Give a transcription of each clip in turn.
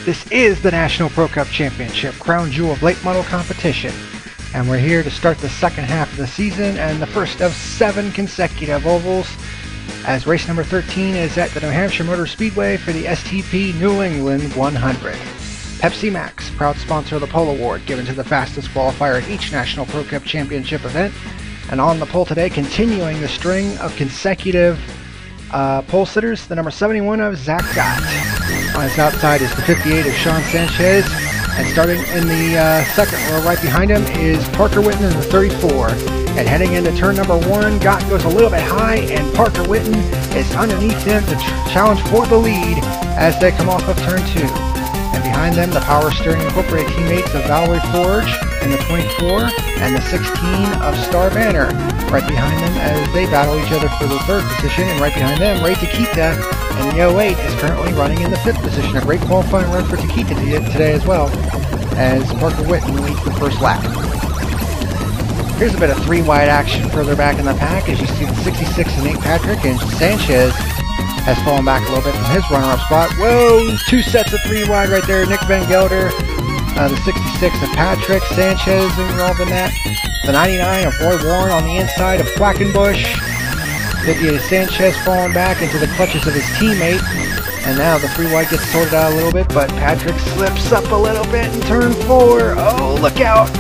This is the National Pro Cup Championship, crown jewel of late model competition. And we're here to start the second half of the season and the first of 7 consecutive ovals, as race number 13 is at the New Hampshire Motor Speedway for the STP New England 100. Pepsi Max, proud sponsor of the pole award given to the fastest qualifier at each National Pro Cup Championship event. And on the pole today, continuing the string of consecutive pole sitters, the number 71 of Zach Gott. On his outside is the 58 of Sean Sanchez. And starting in the second row right behind him is Parker Whitten in the 34. And heading into turn number 1, Gott goes a little bit high, and Parker Whitten is underneath him to challenge for the lead as they come off of turn 2. And behind them, the Power Steering Incorporated teammates of Valerie Forge in the 24 and the 16 of Star Banner. Right behind them as they battle each other for the 3rd position, and right behind them, Ray Takita in the 08 is currently running in the 5th position. A great qualifying run for Takita today as well, as Parker Whitten leads the first lap. Here's a bit of 3-wide action further back in the pack as you see the 66 of Nate Patrick, and Sanchez has fallen back a little bit from his runner-up spot. Whoa, 2 sets of 3-wide right there. Nick Van Gelder, the 66 of Patrick, Sanchez involved in that. The 99 of Roy Warren on the inside of Quackenbush. 58 of Sanchez falling back into the clutches of his teammate. And now the 3-wide gets sorted out a little bit, but Patrick slips up a little bit in turn 4. Oh, look out.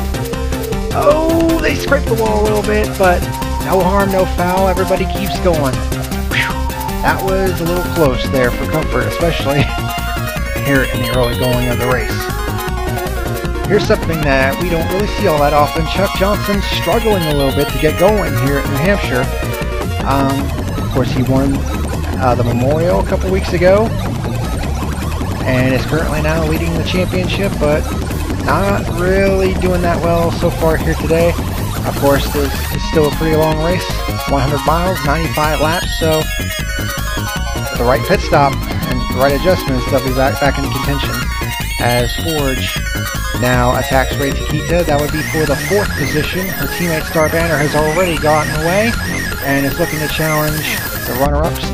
Oh, they scraped the wall a little bit, but no harm, no foul. Everybody keeps going. That was a little close there for comfort, especially here in the early going of the race. Here's something that we don't really see all that often. Chuck Johnson struggling a little bit to get going here at New Hampshire. Of course, he won the Memorial a couple weeks ago and is currently now leading the championship, but not really doing that well so far here today. Of course, this is still a pretty long race, 100 miles, 95 laps, so with the right pit stop and the right adjustments, they'll be back in contention. As Forge now attacks Ray Takita, that would be for the 4th position. Her teammate Star Banner has already gotten away and is looking to challenge the runner-up's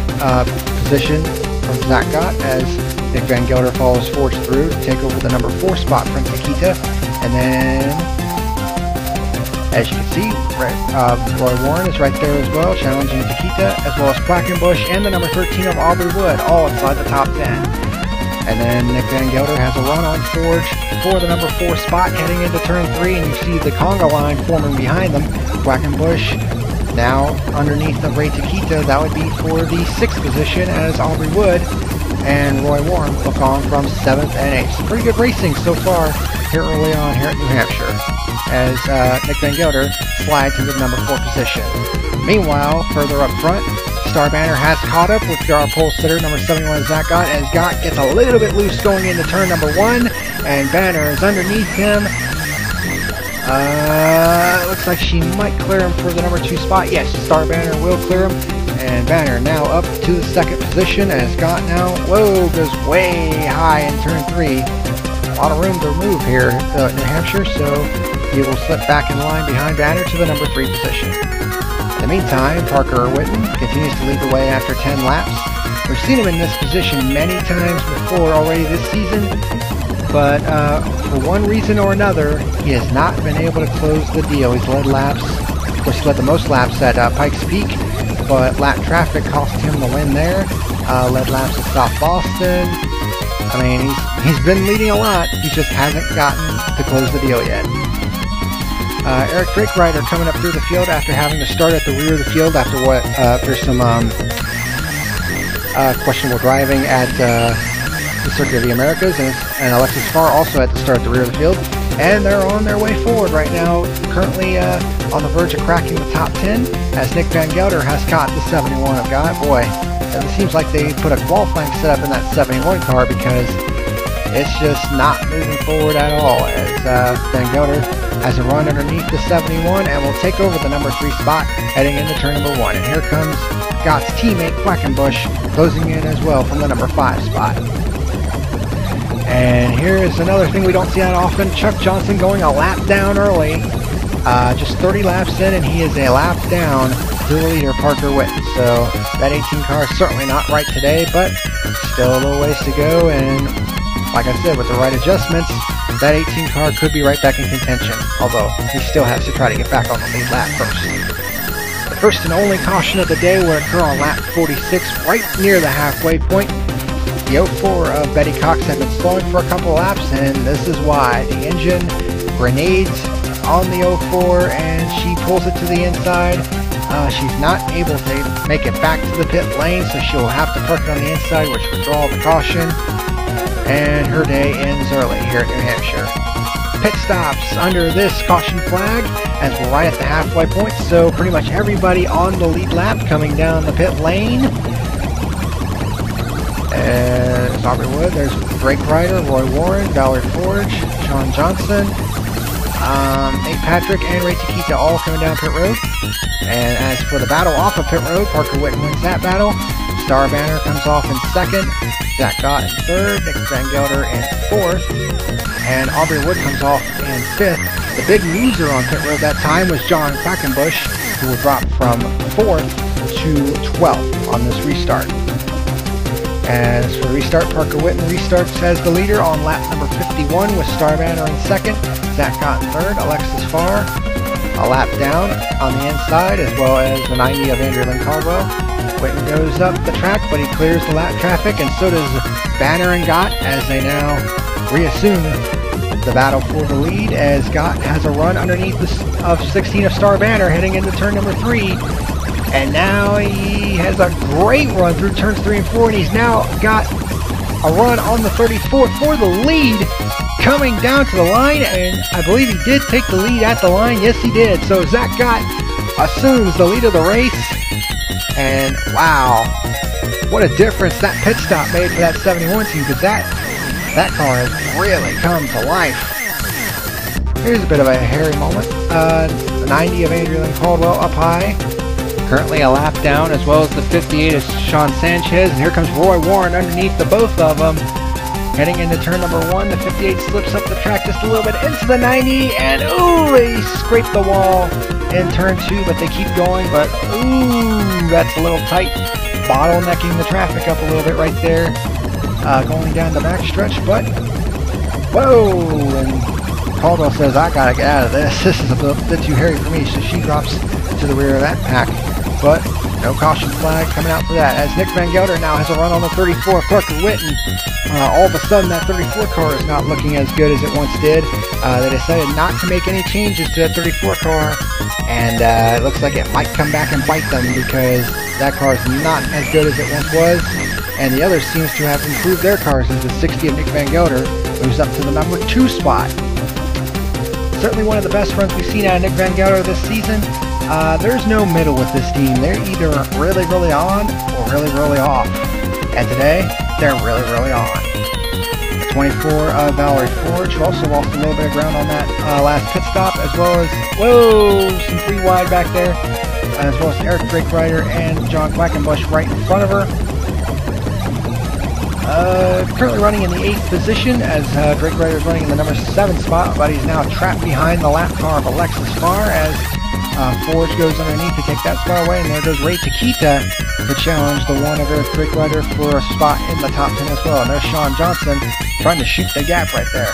position from Zach Gott as Nick Van Gelder follows Forge through to take over the number 4 spot from Takita. And then, as you can see, Roy Warren is right there as well, challenging Takita, as well as Quackenbush and the number 13 of Aubrey Wood, all inside the top 10. And then Nick Van Gelder has a run on Forge for the number 4 spot heading into turn 3, and you see the conga line forming behind them. Quackenbush now underneath the Ray Takita, that would be for the 6th position as Aubrey Wood and Roy Warren look on from 7th and 8th. Pretty good racing so far here early on here at New Hampshire, as Nick Van Gelder slides into the number 4 position. Meanwhile, further up front, Star Banner has caught up with our pole sitter, number 71, Zach Gott, as Gott gets a little bit loose going into turn number 1, and Banner is underneath him. Looks like she might clear him for the number 2 spot. Yes, Star Banner will clear him, and Banner now up to the 2nd position as Gott now, whoa, goes way high in turn 3. A lot of room to move here at New Hampshire, so he will slip back in line behind Banner to the number 3 position. In the meantime, Parker Whitten continues to lead the way after 10 laps. We've seen him in this position many times before already this season, but for one reason or another, he has not been able to close the deal. He's led laps, of course he led the most laps at Pikes Peak, but lap traffic cost him the win there. Led laps at South Boston. I mean, he's been leading a lot, he just hasn't gotten to close the deal yet. Eric Drakerider coming up through the field after having to start at the rear of the field after what there's some questionable driving at the Circuit of the Americas, and Alexis Farr also had to start at the rear of the field, and they're on their way forward right now, currently on the verge of cracking the top 10, as Nick Van Gelder has caught the 71 of Gott. Boy, it seems like they put a qualifying setup in that 71 car, because it's just not moving forward at all, as Van Gelder has a run underneath the 71 and will take over the number 3 spot heading into turn number 1. And here comes Gott's teammate Quackenbush closing in as well from the number 5 spot. And here is another thing we don't see that often, Chuck Johnson going a lap down early. Just 30 laps in, and he is a lap down to the leader, Parker Whitten. So that 18 car is certainly not right today, but still a little ways to go, and like I said, with the right adjustments, that 18 car could be right back in contention, although he still has to try to get back on the lead lap first. The first and only caution of the day will occur on lap 46, right near the halfway point. The 04 of Betty Cox had been slowing for a couple laps, and this is why. The engine grenades on the 04, and she pulls it to the inside. She's not able to make it back to the pit lane, so she'll have to park it on the inside, which will draw the caution. And her day ends early here at New Hampshire. Pit stops under this caution flag as we're right at the halfway point, so pretty much everybody on the lead lap coming down the pit lane. There's Aubrey Wood, there's Drake Ryder, Roy Warren, Valerie Forge, Sean Johnson, Nate Patrick, and Ray Takita all coming down pit road. And as for the battle off of pit road, Parker Whitten wins that battle. Star Banner comes off in second, Zach Gott in third, Nick Van Gelder in fourth, and Aubrey Wood comes off in fifth. The big loser on pit road that time was John Quackenbush, who will drop from fourth to 12th on this restart. As for the restart, Parker Whitten restarts as the leader on lap number 51 with Star Banner in second, Zach Gott in third, Alexis Farr a lap down on the inside, as well as the 90 of Andrew Lynn Caldwell. Whitten goes up the track, but he clears the lap traffic, and so does Banner and Gott as they now reassume the battle for the lead, as Gott has a run underneath of 16 of Star Banner heading into turn number 3. And now he has a great run through turns 3 and 4, and he's now got a run on the 34 for the lead coming down to the line, and I believe he did take the lead at the line. Yes, he did. So Zach Gott assumes the lead of the race, and wow, what a difference that pit stop made for that 71 team, because that car has really come to life. Here's a bit of a hairy moment. The 90 of Andrew Lynn Caldwell up high, currently a lap down, as well as the 58 of Sean Sanchez, and here comes Roy Warren underneath the both of them. Heading into turn number 1, the 58 slips up the track just a little bit into the 90, and ooh, they scrape the wall in turn 2, but they keep going, but ooh, that's a little tight, bottlenecking the traffic up a little bit right there, going down the back stretch, but whoa, and Caldwell says, I gotta get out of this, this is a bit too hairy for me, so she drops to the rear of that pack, but no caution flag coming out for that, as Nick Van Gelder now has a run on the 34, Parker Whitten. All of a sudden that 34 car is not looking as good as it once did. They decided not to make any changes to that 34 car, and it looks like it might come back and bite them, because that car is not as good as it once was, and the others seems to have improved their cars, as the 60 of Nick Van Gelder moves up to the number 2 spot. Certainly one of the best runs we've seen out of Nick Van Gelder this season. There's no middle with this team. They're either really, really on or really, really off. And today, they're really, really on. The 24 of Valerie Forge, who also lost a little bit of ground on that last pit stop, as well as, whoa, some 3 wide back there, as well as Eric Drake Ryder and John Quackenbush right in front of her. Currently running in the 8th position, as Drake Ryder is running in the number 7 spot, but he's now trapped behind the lap car of Alexis Farr, as Forge goes underneath to take that spot away, and there goes Ray Takita to challenge the one of Eric Drake Ryder for a spot in the top 10 as well. And there's Sean Johnson trying to shoot the gap right there.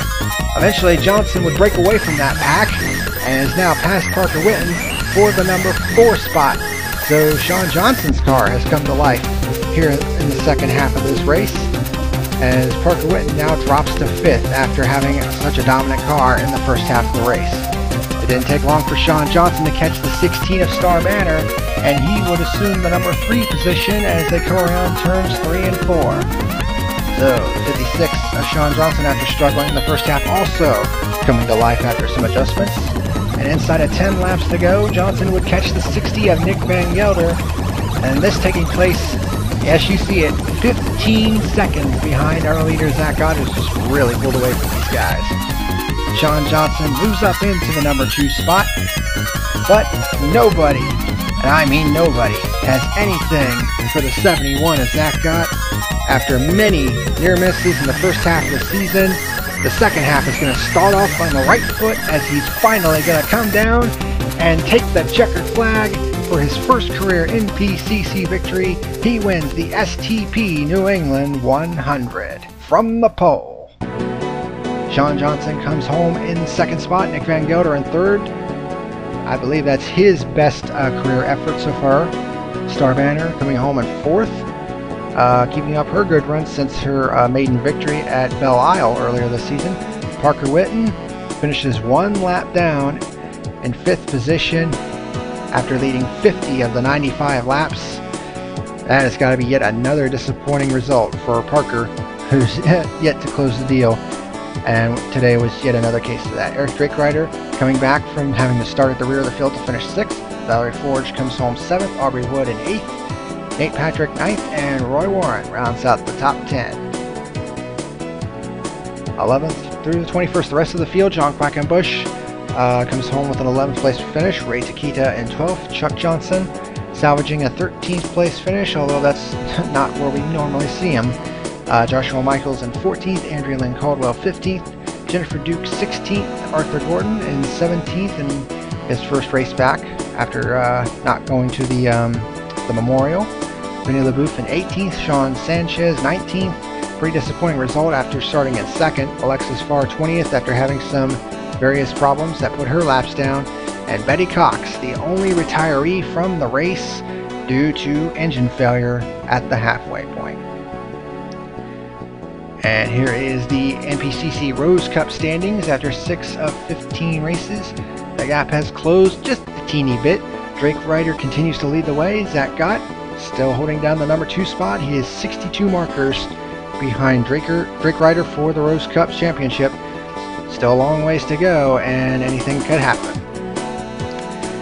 Eventually, Johnson would break away from that pack and is now past Parker Whitten for the number 4 spot. So Sean Johnson's car has come to life here in the second half of this race, as Parker Whitten now drops to 5th after having such a dominant car in the first half of the race. It didn't take long for Sean Johnson to catch the 16 of Star Banner, and he would assume the number 3 position as they come around turns 3 and 4. So, 56 of Sean Johnson, after struggling in the first half, also coming to life after some adjustments. And inside of 10 laps to go, Johnson would catch the 60 of Nick Van Gelder, and this taking place, as you see it, 15 seconds behind our leader Zach Gott, who's just really pulled away from these guys. Sean Johnson moves up into the number 2 spot, but nobody, and I mean nobody, has anything for the 71 of Zach Gott. After many near misses in the first half of the season, the second half is going to start off on the right foot, as he's finally going to come down and take the checkered flag for his first career NPCC victory. He wins the STP New England 100 from the pole. Shawn Johnson comes home in second spot. Nick Van Gelder in third. I believe that's his best career effort so far. Star Banner coming home in fourth, keeping up her good run since her maiden victory at Belle Isle earlier this season. Parker Whitten finishes one lap down in fifth position after leading 50 of the 95 laps. That has got to be yet another disappointing result for Parker, who's yet to close the deal. And today was yet another case of that. Eric Drakerider coming back from having to start at the rear of the field to finish 6th. Valerie Forge comes home 7th. Aubrey Wood in 8th. Nate Patrick 9th. And Roy Warren rounds out the top 10. 11th through the 21st. The rest of the field, John Quackenbush comes home with an 11th place finish. Ray Takita in 12th. Chuck Johnson salvaging a 13th place finish, although that's not where we normally see him. Joshua Michaels in 14th, Andrea Lynn Caldwell 15th, Jennifer Duke 16th, Arthur Gordon in 17th in his first race back after not going to the Memorial. Vinny LaBouffe in 18th, Sean Sanchez 19th, pretty disappointing result after starting in second. Alexis Farr 20th after having some various problems that put her laps down. And Betty Cox, the only retiree from the race due to engine failure at the halfway point. And here is the NPCC Rose Cup standings after 6 of 15 races. The gap has closed just a teeny bit. Drake Ryder continues to lead the way. Zach Gott still holding down the number 2 spot. He is 62 markers behind Drake Ryder for the Rose Cup Championship. Still a long ways to go, and anything could happen.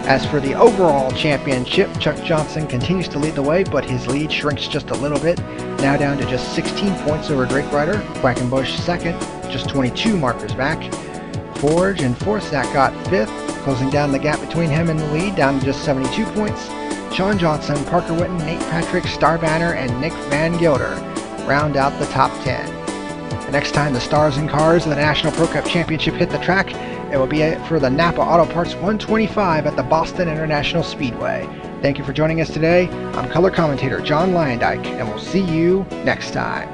As for the overall championship, Chuck Johnson continues to lead the way, but his lead shrinks just a little bit, now down to just 16 points over Drake Ryder. Quackenbush second, just 22 markers back. Forge in fourth, Zach Gott fifth, closing down the gap between him and the lead, down to just 72 points. Shawn Johnson, Parker Whitten, Nate Patrick, Star Banner, and Nick Van Gelder round out the top 10. The next time the Stars and Cars of the National Pro Cup Championship hit the track, it will be for the Napa Auto Parts 125 at the Boston International Speedway. Thank you for joining us today. I'm color commentator John Lyondike, and we'll see you next time.